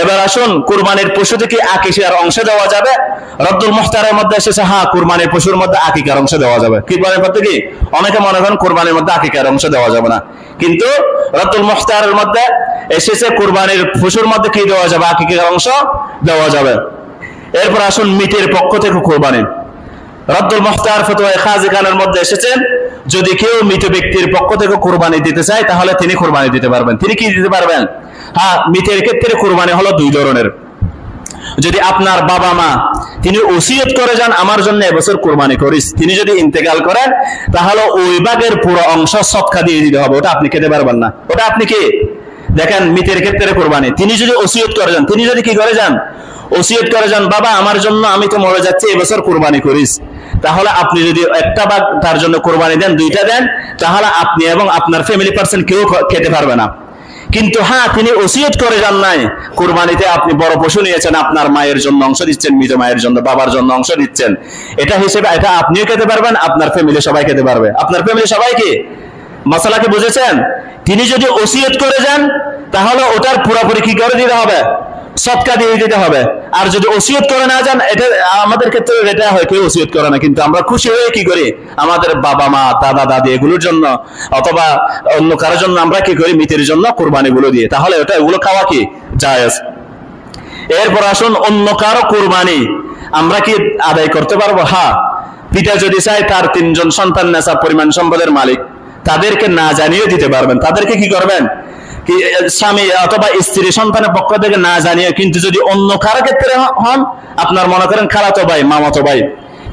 এবার আসুন, কুরবানির পশু থেকে আকিকার অংশ দেওয়া যাবে? রদ্দুল মুখতারের মধ্যে এসেছে হ্যাঁ, কুরবানির পশুর মধ্যে আকিকার অংশ দেওয়া যাবে। কি বলেন করতে কি? অনেকে মনে করেন কুরবানির মধ্যে আকিকার অংশ দেওয়া যাবে না, কিন্তু রদ্দুল মুখতারের মধ্যে এসেছে কুরবানির পশুর মধ্যে কি দেওয়া যাবে? আকিকার অংশ দেওয়া যাবে। এরপর আসুন, মিটের পক্ষ থেকে কুরবানি। রদ্দুল মুখতার ফতোয়া খাজি খানের মধ্যে এসেছে যদি কেউ মৃত ব্যক্তির পক্ষ থেকে কুরবানি দিতে চায় তাহলে তিনি কুরবানি দিতে পারবেন। তিনি কি দিতে পারবেন? হ্যাঁ, মৃতের ক্ষেত্রে কুরবানি হলো দুই ধরনের। যদি আপনার বাবা মা তিনি ওসিয়ত করে যান আমার জন্য এবছর কুরবানি করিস, তিনি যদি ইন্তেকাল করেন তাহলে ওই ভাগের পুরো অংশ সদকা দিয়ে দিতে হবে, ওটা আপনি খেতে পারবেন না। ওটা আপনি কি দেখেন, মৃতের ক্ষেত্রে কুরবানি তিনি যদি ওসিয়ত করে যান, তিনি যদি কি করে যান, ওসিয়ত করে যান বাবা আমার জন্য, আমি তো মরে যাচ্ছি, এবছর কুরবানি করিস, তাহলে আপনি যদি একটা ভাগ তার জন্য কুরবানি দেন, দুইটা দেন, তাহলে আপনি এবং আপনার ফ্যামিলি পার্সন কেউ খেতে পারবে না। কিন্তু হ্যাঁ, তিনি ওসিয়ত করে যান নাই, কুরবানিতে আপনি বড় পশু নিয়েছেন, আপনার মায়ের জন্য অংশ দিচ্ছেন, মৃত মায়ের জন্য, বাবার জন্য অংশ দিচ্ছেন, এটা হিসেবে এটা আপনিও খেতে পারবেন, আপনার ফ্যামিলি সবাই খেতে পারবে। আপনার ফ্যামিলি সবাই কি মাসালা কি বুঝেছেন? তিনি যদি ওসিয়ত করে যান তাহলে ওটার পুরোপুরি কি করে দিতে হবে? সদকা দিয়ে দিতে হবে। আর যদি ওসিয়ত করে না যান, এটা আমাদের ক্ষেত্রে এটা হয় কেউ ওসিয়ত করে না, কিন্তু আমরা খুশি হয়ে কি করি, আমাদের বাবা মা দাদা দাদি এগুলোর জন্য অথবা অন্য কারোর জন্য আমরা কি করি, মৃতের জন্য কুরবানি গুলো দিয়ে, তাহলে ওটা এগুলো খাওয়া কি জায়েজ। এরপর আসুন, অন্য কারো কুরবানি আমরা কি আদায় করতে পারবো? হ্যাঁ, পিতা যদি চায় তার 3 জন সন্তান নেশাব পরিমাণ সম্পদের মালিক, তাদেরকে না জানিয়ে দিতে পারবেন। তাদেরকে কি করবেন, স্বামী অথবা স্ত্রী সন্তানের পক্ষ থেকে না জানিয়ে, কিন্তু যদি অন্য কারো ক্ষেত্রে হন, আপনার মনে করেন খালাতো ভাই মামাতো ভাই,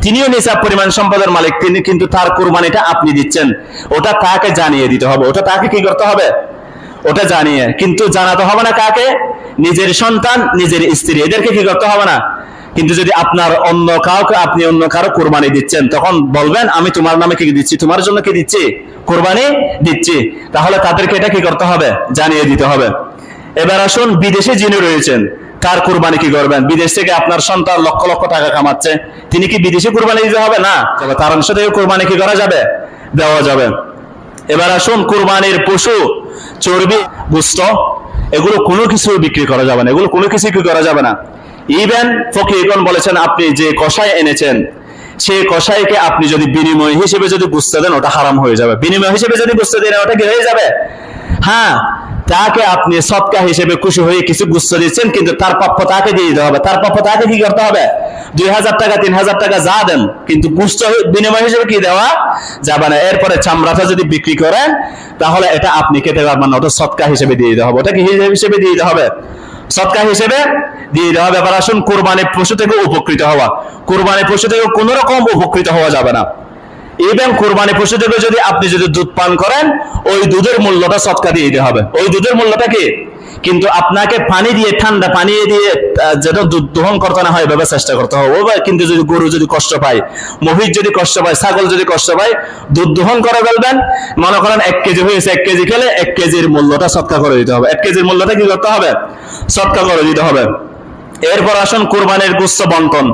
তিনিও নিসাব পরিমাণ সম্পদের মালিক, তিনি কিন্তু তার কুরবানিটা আপনি দিচ্ছেন, ওটা তাকে জানিয়ে দিতে হবে। ওটা তাকে কি করতে হবে? ওটা জানিয়ে, কিন্তু জানাতে হবে না কাকে? নিজের সন্তান নিজের স্ত্রী এদেরকে কি করতে হবে না। কিন্তু যদি আপনার অন্য কাউকে, আপনি অন্য কারো কুরবানি দিচ্ছেন, তখন বলবেন আমি তোমার নামে কি দিচ্ছি, তোমার জন্য কি দিচ্ছি, কুরবানি দিচ্ছি, তাহলে তাদেরকে এটা কি করতে হবে? জানিয়ে দিতে হবে। এবার আসুন, বিদেশে যিনি রয়েছেন তার কুরবানি কি করবেন? বিদেশ থেকে আপনার সন্তান লক্ষ লক্ষ টাকা কামাচ্ছে, তিনি কি বিদেশে কুরবানি দিতে হবে? না, তবে তার অংশ থেকে কুরবানি কি করা যাবে? দেওয়া যাবে। এবার আসুন, কুরবানির পশু, চর্বি, গোশত এগুলো কোনো কিছু বিক্রি করা যাবে না, এগুলো কোনো কিছু কি করা যাবে না। ইভেন ফকিহগণ বলেছেন আপনি যে কষাই এনেছেন সেই কষাইকে আপনি যদি বিনিময় হিসেবে যদি গোশত দেন ওটা হারাম হয়ে যাবে। বিনিময় হিসেবে যদি গোশত দেন ওটা কি হয়ে যাবে? হ্যাঁ, তাকে আপনি সদকা হিসেবে খুশি হয়ে কিছু গোশত দিচ্ছেন, কিন্তু তার প্রাপ্য তাকে দিয়ে দিতে হবে। তার প্রাপ্য তাকে কি করতে হবে? 2000 টাকা 3000 টাকা যা দেন, কিন্তু গোশত বিনিময় হিসেবে কি দেওয়া যাবে না। এরপরে চামড়াটা যদি বিক্রি করেন তাহলে এটা আপনি খেতে পারবেন না, ওটা সদকা হিসেবে দিয়ে দিতে হবে। ওটা কি হিসেবে দিয়ে দিতে হবে? সদকা হিসেবে দিয়ে দেওয়া। ব্যাপার আসুন, কোরবানির পশু থেকে উপকৃত হওয়া, কোরবানির পশু থেকে কোন রকম উপকৃত হওয়া যাবে না। এবং কোরবানি পশু থেকে যদি আপনি যদি দুধ পান করেন, ওই দুধের মূল্যটা সদকা দিয়ে দিতে হবে। ওই দুধের মূল্যটা কি, কিন্তু আপনাকে পানি দিয়ে, ঠান্ডা পানি দিয়ে যেটা দুধ দহন করতে না হয় এভাবে চেষ্টা করতে হবে। কিন্তু যদি গরু যদি কষ্ট পায়, মহিষ যদি কষ্ট পায়, ছাগল যদি কষ্ট পায়, দুধ দহন করে ফেলবেন। মনে করেন 1 কেজি হয়েছে, 1 কেজি খেলে 1 কেজির মূল্যটা সদকা করে দিতে হবে। 1 কেজির মূল্যটা কি করতে হবে? সদকা করে দিতে হবে। এরপর আসুন, কোরবানির গোশত বন্টন।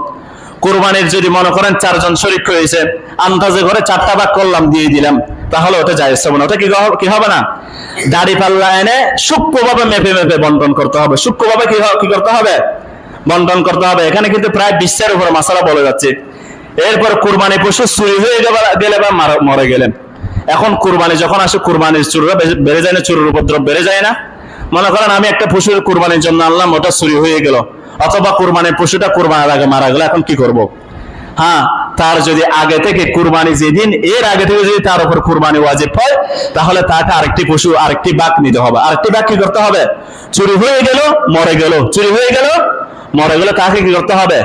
কোরবানির যদি মনে করেন 4 জন শরীক হয়েছে, আন্দাজে করে 4টা ভাগ করলাম দিয়ে দিলাম, তাহলে ওটা জায়েজ হবে না। ওটা কি হবে না? দাড়ি পাল্লা এনে সূক্ষ্মভাবে মেপে মেপে বন্টন করতে হবে। সূক্ষ্মভাবে কি করতে হবে? বন্টন করতে হবে। এখানে কিন্তু প্রায় 20টার উপরে মাসালা বলে যাচ্ছে। এরপর কুরবানি পশু চুরি হয়ে গেলে বা মরে গেলেন, এখন কুরবানি যখন আসে, কুরবানির চুররা বেড়ে যায় না? চুরির উপদ্রব বেড়ে যায় না? মনে করেন আমি একটা পশুর কুরবানির জন্য আনলাম, ওটা চুরি হয়ে গেল, অথবা কুরবানির পশুটা কুরবানির আগে মারা গেল, এখন কি করব? হ্যাঁ, তার যদি আগে থেকে কুরবানি যেদিন এর আগে থেকে যদি তার উপর কুরবানি ওয়াজিব হয়, তাহলে তাকে আরেকটি পশু, আরেকটি বাঘ নিতে হবে। আরেকটি বাঘ কি করতে হবে? চুরি হয়ে গেল, মরে গেল, চুরি হয়ে গেল, মরে গেল, তাকে কি করতে হবে?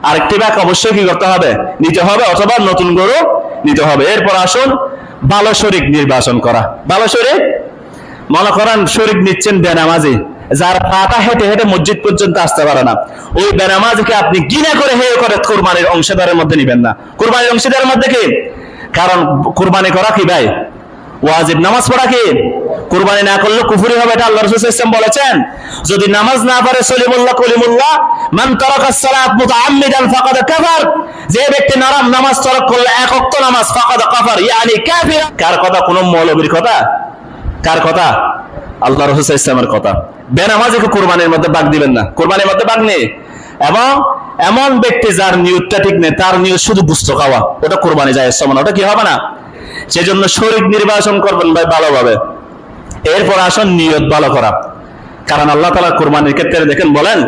আরেকটি বাঘ অবশ্যই কি করতে হবে? নিতে হবে, অথবা নতুন গরু নিতে হবে। এরপর আসুন, ভালো শরীক নির্বাচন করা। ভালো শরীক, মনে করেন শরীক নিচ্ছেন বেনামাজি, যার পাটা হেঁটে হেঁটে মসজিদ পর্যন্ত আসতে পারে না, ওই বেনামাজিকে আপনি ঘৃণা করে হেয় করে কুরবানির অংশীদারের মধ্যে নিবেন না। কুরবানির অংশীদারের মধ্যে কি? কারণ কুরবানি করা কি ভাই ওয়াজিব, নামাজ পড়া কি? কুরবানি না করলে কুফরি হবে, এটা আল্লাহ রাসূল সাল্লাল্লাহু আলাইহি ওয়াসাল্লাম বলেছেন। যদি নামাজ না পড়ে সলিমুল্লাহ কলিমুল্লাহ মান তারাকাস সালাত মুতাআম্মিদান ফাকাদ কাফার, যে ব্যক্তি নামাজ তরক করলে, এক ওয়াক্ত নামাজ, ফাকাদ কাফার ইয়ানি কাফির। কার কথা? কোন মৌলবীর কথা? কার কথা? আল্লাহ রাসূল সাল্লাল্লাহু আলাইহি ওয়াসাল্লামের কথা। বেনামাজিকে কুরবানির মধ্যে ভাগ দিবেন না, কুরবানির মধ্যে ভাগ নেই। এবং এমন ব্যক্তি যার নিয়তটা ঠিক নেই, তার নিয়ত শুধু গোশত খাওয়া, ওটা কুরবানি জায়েজ হবে না, ওটা কি হবে না। সেজন্য শরীক নির্বাচন করবেন ভাই ভালোভাবে। এরপর আসুন নিয়ত ভালো করা। কারণ আল্লাহ তাআলা কুরবানির ক্ষেত্রে দেখেন বলেন,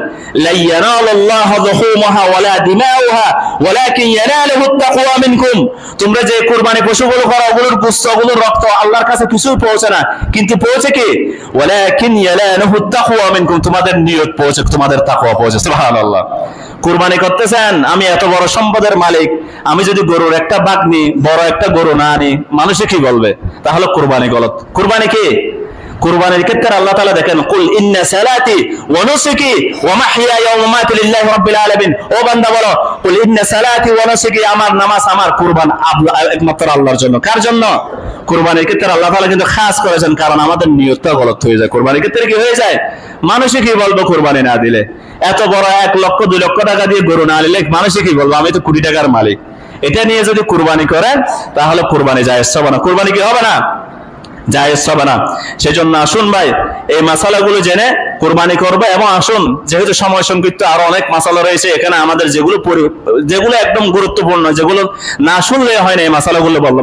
লা ইয়ানালুল্লাহু যুহুমুহা ওয়ালা দিমাউহা ওয়ালাকিন ইয়ানালুহুত তাকওয়া মিনকুম। তোমরা যে কুরবানি পশুগুলো করো, ওগুলোর গোশত, ওগুলোর রক্ত আল্লাহর কাছে কিছুই পৌঁছে না, কিন্তু পৌঁছে কি? ওয়ালাকিন ইয়ানালুহুত তাকওয়া মিনকুম, তোমাদের নিয়ত পৌঁছে, তোমাদের তাকওয়া পৌঁছে। সুবহানাল্লাহ। কুরবানি করতেছেন, আমি এত বড় সম্পদের মালিক, আমি যদি গরুর একটা ভাগ নিই, বড় একটা গরু না আনি, মানুষে কি বলবে? তাহলে কুরবানি গলত। কুরবানি কি? কুরবানির ক্ষেত্রে আল্লাহ তাআলা দেখেন, কুল ইন্না সালাতি ওয়া নুসুকি ওয়া মাহইয়ায়া ওয়া মামাতি লিল্লাহি রাব্বিল আলামিন। ও বান্দা বলো, কুল ইন্না সালাতি ওয়া নুসুকি, আমার নামাজ, আমার কুরবান একমাত্র আল্লাহর জন্য। কার জন্য? কুরবানির ক্ষেত্রে আল্লাহ তাআলা কিন্তু খাস করেছেন, কারণ আমাদের নিয়তটা গলত হয়ে যায়। কুরবানির ক্ষেত্রে কি হয়ে যায়? মানুষে কি বলবো কুরবানি না দিলে? এত বড় 1 লক্ষ 2 লক্ষ টাকা দিয়ে গরু না নিলে মানুষে কি বলবো? আমি তো কোটি টাকার মালিক। এটা নিয়ে যদি কুরবানি করেন, তাহলে কুরবানি জায়েজ হবে না। কুরবানি কি হবে না? জায়েজ হবে না। সেজন্য আসুন ভাই, এই মাসালাগুলো জেনে কুরবানি করবে। এবং আসুন, যেহেতু সময় সংক্ষিপ্ত, আরো অনেক মাসালা রয়েছে এখানে, আমাদের যেগুলো একদম গুরুত্বপূর্ণ, যেগুলো না শুনলে হয় না, এই মাসালাগুলো বললাম।